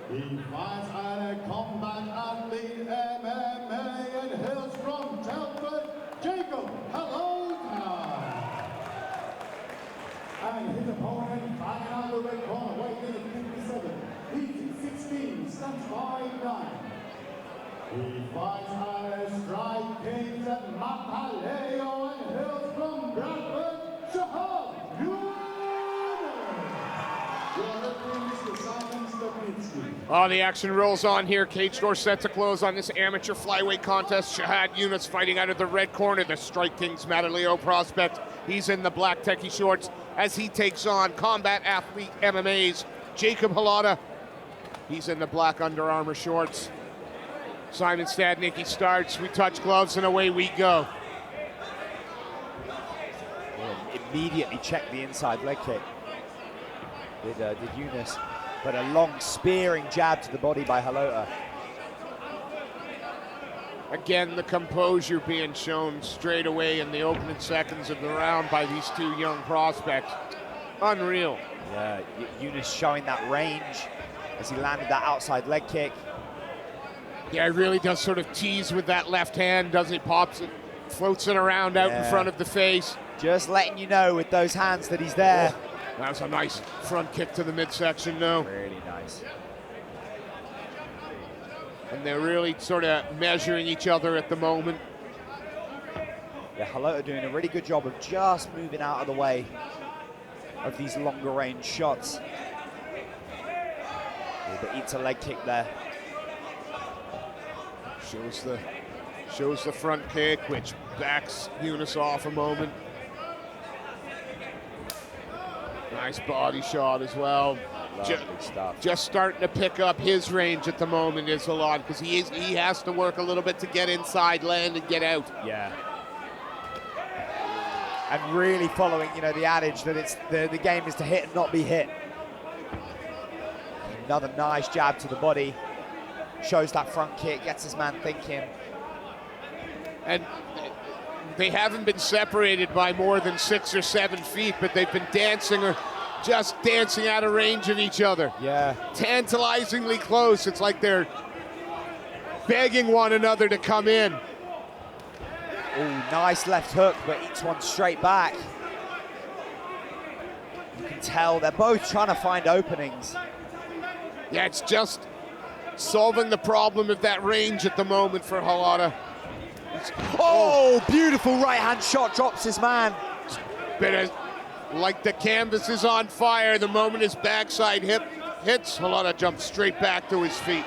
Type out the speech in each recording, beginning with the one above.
He fights at a combat athlete MMA and hails from Telford, Jacob Halota. And his opponent fighting out the red corner, weighing in at 57, he's 16, stands 5'9". He fights at a Strike Kings at Mapaleo and hails from Bradford, Shahaad, Younis. Oh, the action rolls on here. Cage door set to close on this amateur flyweight contest. Shahaad Younis fighting out of the red corner. The Strike Kings Mataleo prospect. He's in the black techie shorts as he takes on combat athlete MMA's Jacob Halota. He's in the black Under Armour shorts. Simon Stadnicki starts. We touch gloves and away we go. Yeah, immediately checked the inside leg kick. Did Younis, but a long spearing jab to the body by Halota. Again, the composure being shown straight away in the opening seconds of the round by these two young prospects. Unreal. Yeah, Younis showing that range as he landed that outside leg kick. Yeah, he really does sort of tease with that left hand, doesn't he? Pops it, floats it around out in front of the face. Just letting you know with those hands that he's there. Oh, that was a nice front kick to the midsection, though. Really nice. And they're really sort of measuring each other at the moment. Yeah, Halota doing a really good job of just moving out of the way of these longer range shots. Yeah, but eats a leg kick there. Shows the front kick, which backs Younis off a moment. Nice body shot as well. Just starting to pick up his range at the moment is a lot, because he has to work a little bit to get inside, land, and get out. Yeah. And really following, you know, the adage that it's the game is to hit and not be hit. Another nice jab to the body. Shows that front kick, gets his man thinking. And they haven't been separated by more than 6 or 7 feet, but they've been dancing or just dancing out of range of each other. Yeah. Tantalizingly close. It's like they're begging one another to come in. Oh, nice left hook, but eats one straight back. You can tell they're both trying to find openings. Yeah, it's just solving the problem of that range at the moment for Halota. Oh, beautiful right hand shot, drops his man. Bit of, like the canvas is on fire the moment his backside hip hits. Halota jumps straight back to his feet.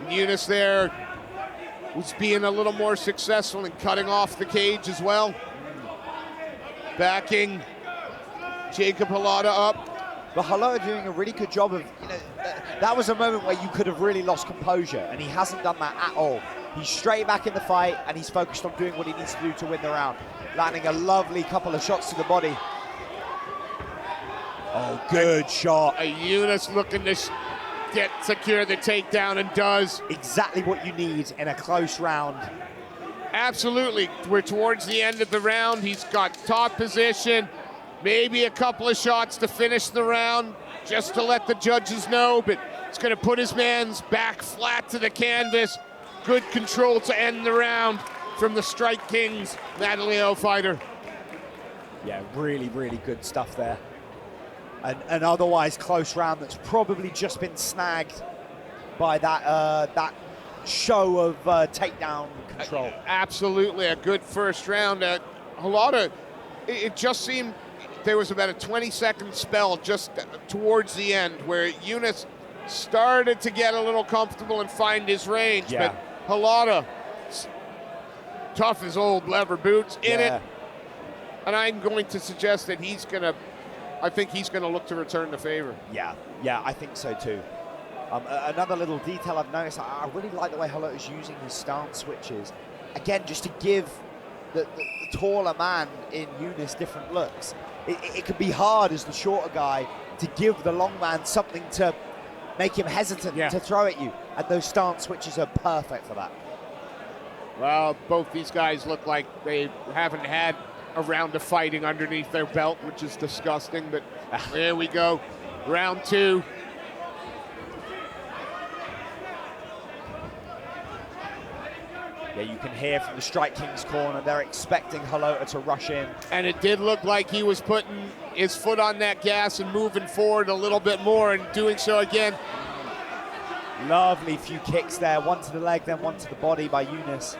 Younis there was being a little more successful in cutting off the cage as well. Backing Jacob Halota up. But Halota doing a really good job of, you know, that was a moment where you could have really lost composure, and he hasn't done that at all. He's straight back in the fight, and he's focused on doing what he needs to do to win the round. Landing a lovely couple of shots to the body. Oh, good shot. Younis looking to secure the takedown, and does. Exactly what you need in a close round. Absolutely. We're towards the end of the round. He's got top position. Maybe a couple of shots to finish the round, just to let the judges know, but it's going to put his man's back flat to the canvas. Good control to end the round from the Strike Kings Mataleo fighter. Yeah, really, really good stuff there. An otherwise close round that's probably just been snagged by that show of takedown control. Absolutely, a good first round. Halota, it just seemed there was about a 20-second spell just towards the end where Younis started to get a little comfortable and find his range, but Halota, tough as old leather boots in it, and I'm going to suggest that I think he's gonna look to return the favor. Yeah, I think so too. Another little detail I've noticed, I really like the way Halota's using his stance switches. Again, just to give the taller man in Younis different looks. It can be hard as the shorter guy to give the long man something to make him hesitant to throw at you, and those stance switches are perfect for that. Well, both these guys look like they haven't had a round of fighting underneath their belt, which is disgusting, but there we go. Round two. Yeah, you can hear from the Strike King's corner, they're expecting Halota to rush in. And it did look like he was putting his foot on that gas and moving forward a little bit more, and doing so again. Lovely few kicks there, one to the leg, then one to the body by Younis.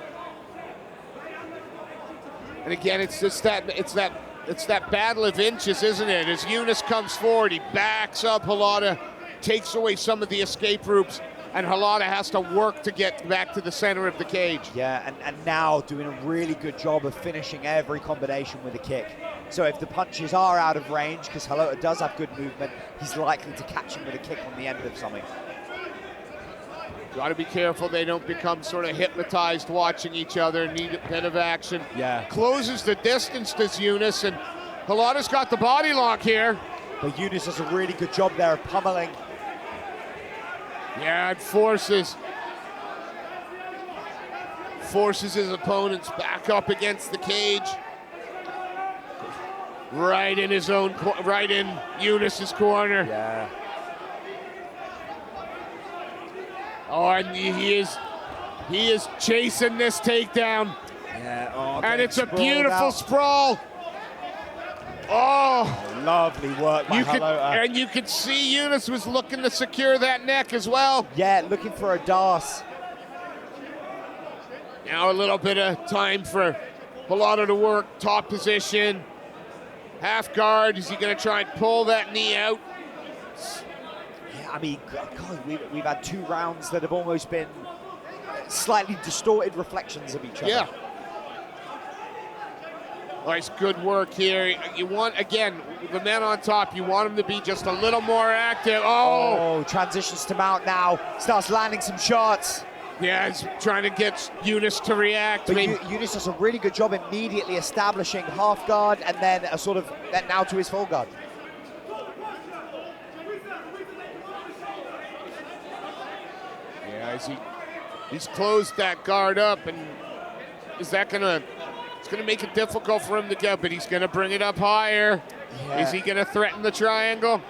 And again, it's that battle of inches, isn't it? As Younis comes forward, he backs up Halota, takes away some of the escape routes, and Halota has to work to get back to the center of the cage. Yeah, and now doing a really good job of finishing every combination with a kick. So if the punches are out of range, because Halota does have good movement, he's likely to catch him with a kick on the end of something. Got to be careful they don't become sort of hypnotized watching each other, need a bit of action. Yeah. Closes the distance, does Younis, and Halota's got the body lock here. But Younis does a really good job there of pummeling. Yeah, it forces his opponents back up against the cage. Right in his own, right in Younis's corner. Yeah. Oh, and he is chasing this takedown. Yeah. Oh, and it's a beautiful sprawl. Oh, lovely work by Halota. And you could see Younis was looking to secure that neck as well. Yeah, looking for a DAS. Now a little bit of time for Halota to work top position. Half guard. Is he going to try and pull that knee out? Yeah, I mean, God, we've had 2 rounds that have almost been slightly distorted reflections of each other. Yeah. Nice, good work here. You want, again, the man on top, you want him to be just a little more active. Oh, transitions to mount now. Starts landing some shots. Yeah, he's trying to get Younis to react. But Younis does a really good job immediately establishing half guard and then a sort of, then now to his full guard. Yeah, he's closed that guard up, and is that gonna, it's gonna make it difficult for him to get, but he's gonna bring it up higher. Yeah. Is he gonna threaten the triangle?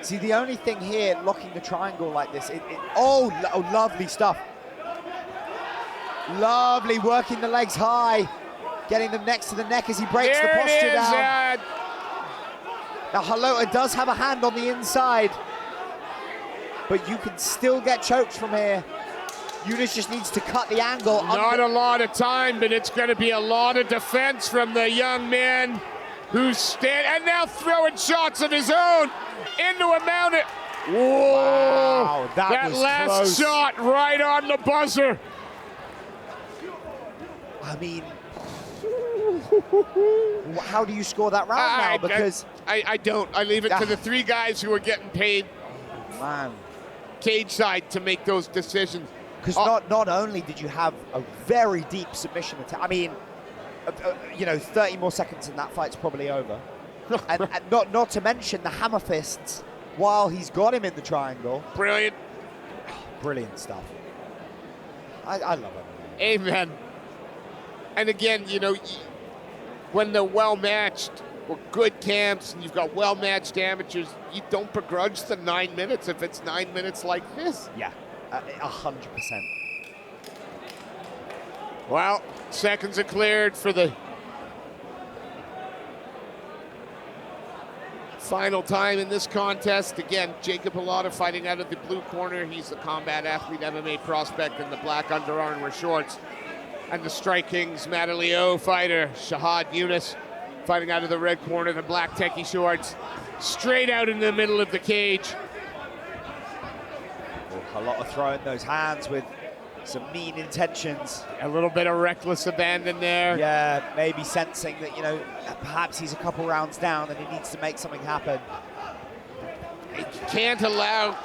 See, the only thing here, locking the triangle like this, oh, lovely stuff. Lovely, working the legs high, getting them next to the neck as he breaks the posture down. Now, Halota does have a hand on the inside, but you can still get chokes from here. Younis just needs to cut the angle. Not a lot of time, but it's going to be a lot of defense from the young man who's standing, and now throwing shots of his own into a mounted. Whoa! Wow, that was last close. Shot right on the buzzer. I mean, how do you score that round now? Because I don't. I leave it to the 3 guys who are getting paid, man, cage side, to make those decisions. Because not only did you have a very deep submission attack, I mean, you know, 30 more seconds and that fight's probably over. and not to mention the hammer fists while he's got him in the triangle. Brilliant. Brilliant stuff. I love it. Amen. And again, you know, when they're well-matched or good camps and you've got well-matched amateurs, you don't begrudge the 9 minutes if it's 9 minutes like this. Yeah, 100%. Well, seconds are cleared for the final time in this contest. Again, Jacob Halota fighting out of the blue corner. He's the combat athlete MMA prospect in the black Under Armour shorts. And the Strike Kings Madaleo fighter, Shahaad Younis, fighting out of the red corner, the black techie shorts, straight out in the middle of the cage. Halota throwing those hands with some mean intentions. A little bit of reckless abandon there. Yeah, maybe sensing that, you know, perhaps he's a couple rounds down and he needs to make something happen. He can't allow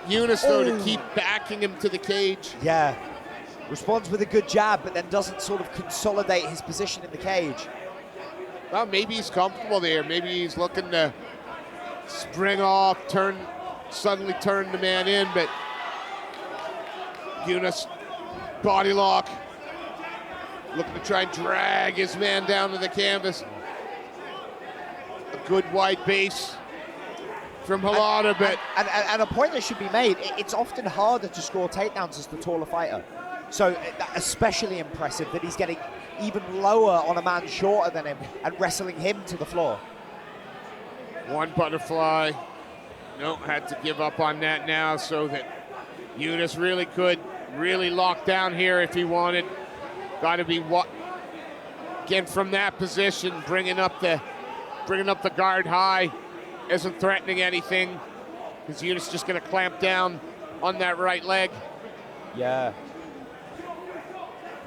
Younis, though, to keep backing him to the cage. Yeah. Responds with a good jab, but then doesn't sort of consolidate his position in the cage. Well, maybe he's comfortable there. Maybe he's looking to spring off, suddenly turn the man in, but Younis, body lock, looking to try and drag his man down to the canvas. A good wide base from Halota, but... And a point that should be made, it's often harder to score takedowns as the taller fighter. So especially impressive that he's getting even lower on a man shorter than him and wrestling him to the floor. One butterfly. No, had to give up on that now so that Younis really could lock down here if he wanted. Got to be again from that position, bringing up the guard high, isn't threatening anything. Because Younis just going to clamp down on that right leg. Yeah.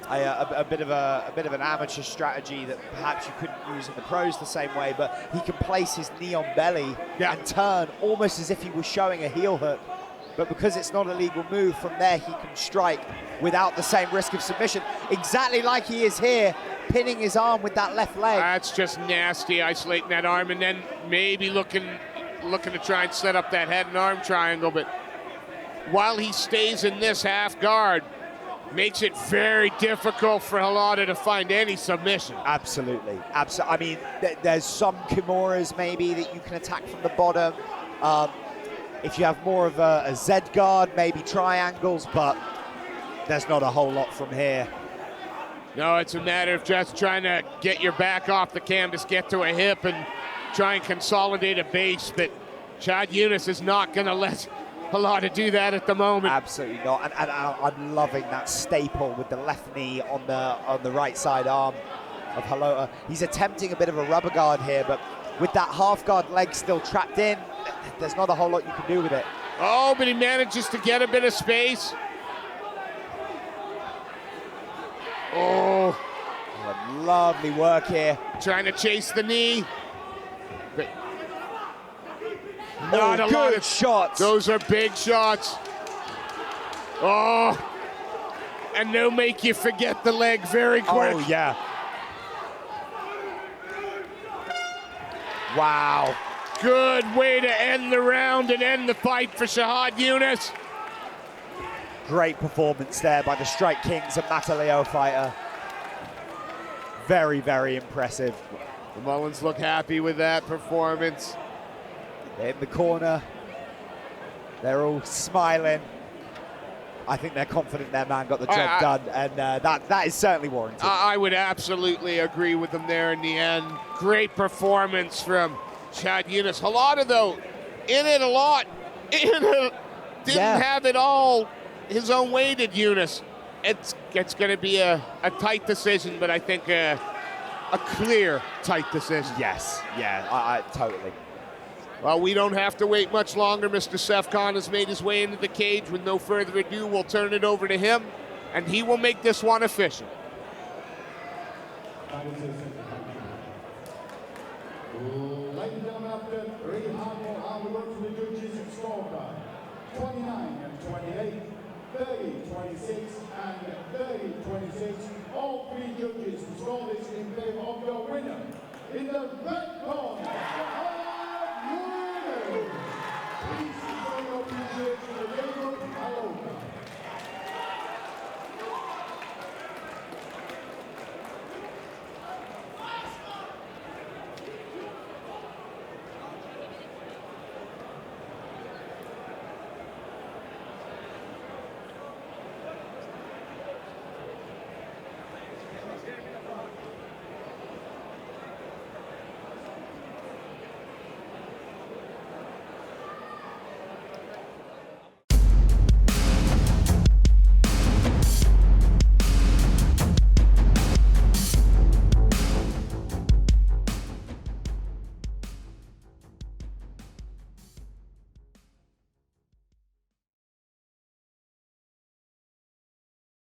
A bit of an amateur strategy that perhaps you couldn't use in the pros the same way, but he can place his knee on belly and turn almost as if he was showing a heel hook. But because it's not a legal move, from there he can strike without the same risk of submission, exactly like he is here, pinning his arm with that left leg. That's just nasty, isolating that arm, and then maybe looking to try and set up that head and arm triangle. But while he stays in this half guard, makes it very difficult for Halota to find any submission. Absolutely. I mean, there's some Kimuras maybe that you can attack from the bottom. If you have more of a Z guard, maybe triangles, but there's not a whole lot from here. No, it's a matter of just trying to get your back off the canvas, get to a hip, and try and consolidate a base. But Shahaad Younis is not going to let Halota do that at the moment. Absolutely not, and I'm loving that staple with the left knee on the right side arm of Halota. He's attempting a bit of a rubber guard here, but with that half guard leg still trapped in, there's not a whole lot you can do with it. Oh, but he manages to get a bit of space. Oh, lovely work here. Trying to chase the knee. But not a lot of shots. Those are big shots. Oh, and they'll make you forget the leg very quick. Oh, yeah. Wow. Good way to end the round and end the fight for Shahaad Younis. Great performance there by the Strike Kings and Mataleo fighter. Very, very impressive. The Mullins look happy with that performance. In the corner, they're all smiling. I think they're confident their man got the job done, and that is certainly warranted. I would absolutely agree with them there in the end. Great performance from Shahaad Younis. Halota, though, in it a lot. Didn't have it all his own way, did Younis. It's going to be a tight decision, but I think a clear tight decision. Yes, yeah, I totally. Well, we don't have to wait much longer. Mr. Sefcon has made his way into the cage. With no further ado, we'll turn it over to him, and he will make this one official. Ladies and gentlemen, after 3 hard work to the judges scorecard, 29 and 28, 30-26, and 30-26. All 3 judges score this in favor of your winner. In the red corner,